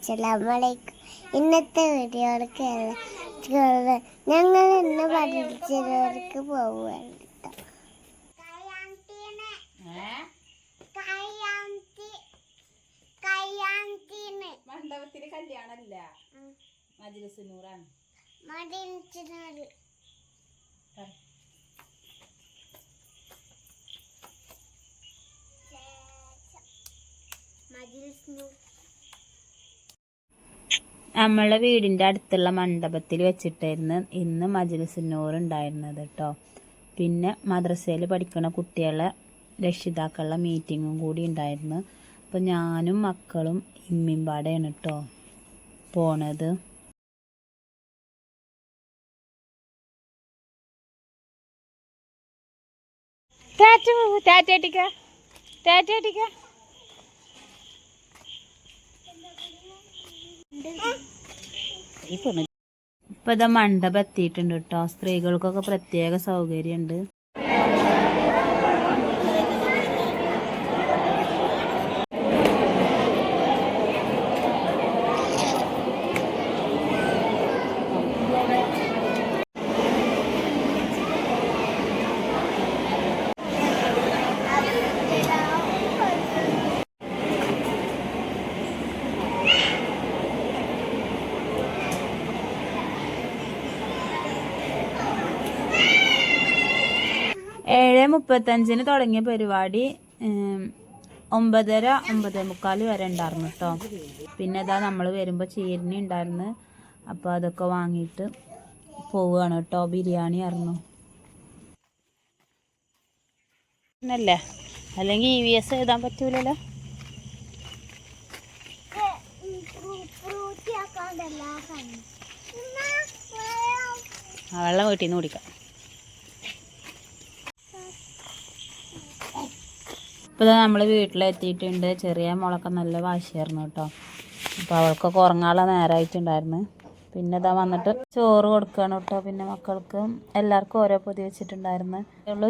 അസ്സലാമലൈക്കും. ഇന്നത്തെ വീഡിയോയിലേക്ക് ഞങ്ങൾ ഇന്ന് പഠിച്ചവർക്ക് പോവുകയാണ്. മണ്ഡപത്തില് കല്യാണല്ല, മജ്‌ലിസുന്നൂറാണ്. നമ്മളെ വീടിൻ്റെ അടുത്തുള്ള മണ്ഡപത്തിൽ വെച്ചിട്ടായിരുന്നു ഇന്ന് മജ്‌ലിസുന്നൂർ ഉണ്ടായിരുന്നത് കേട്ടോ. പിന്നെ മദ്രസയിൽ പഠിക്കുന്ന കുട്ടികളെ രക്ഷിതാക്കളുടെ മീറ്റിങ്ങും കൂടി ഉണ്ടായിരുന്നു. അപ്പോൾ ഞാനും മക്കളും ഇമ്മയും പാടെയാണ് കേട്ടോ പോണത്. ഇപ്പൊ ഇതാ മണ്ഡപം എത്തിയിട്ടുണ്ട് കേട്ടോ. സ്ത്രീകൾക്കൊക്കെ പ്രത്യേക സൗകര്യമുണ്ട്. ഏഴ് 35 തുടങ്ങിയ പരിപാടി 9:30 9:45 വരെ ഉണ്ടായിരുന്നു കേട്ടോ. പിന്നെ ഇതാ നമ്മൾ വരുമ്പോൾ ചീരണി ഉണ്ടായിരുന്നു. അപ്പോൾ അതൊക്കെ വാങ്ങിയിട്ട് പോവുകയാണ് കേട്ടോ. ബിരിയാണി ആയിരുന്നു അല്ലേ, അല്ലെങ്കിൽ EVS എഴുതാൻ പറ്റൂലല്ലോ. വെള്ളം വീട്ടിൽ നിന്ന് കുടിക്കാം. ഇപ്പോൾ നമ്മൾ വീട്ടിലെത്തിയിട്ടുണ്ട്. ചെറിയ മോളൊക്കെ നല്ല വാശിയായിരുന്നു കേട്ടോ. അപ്പോൾ അവൾക്കൊക്കെ ഉറങ്ങാനുള്ള നേരമായിട്ടുണ്ടായിരുന്നു. പിന്നെ ഇതാ വന്നിട്ട് ചോറ് കൊടുക്കുകയാണ് കേട്ടോ. പിന്നെ മക്കൾക്ക് എല്ലാവർക്കും ഓരോ പൊതി വെച്ചിട്ടുണ്ടായിരുന്നു.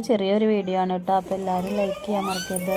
ചെറിയൊരു വീഡിയോ ആണ് കേട്ടോ. അപ്പോൾ എല്ലാവരും ലൈക്ക് ചെയ്യാൻ മറക്കരുത്.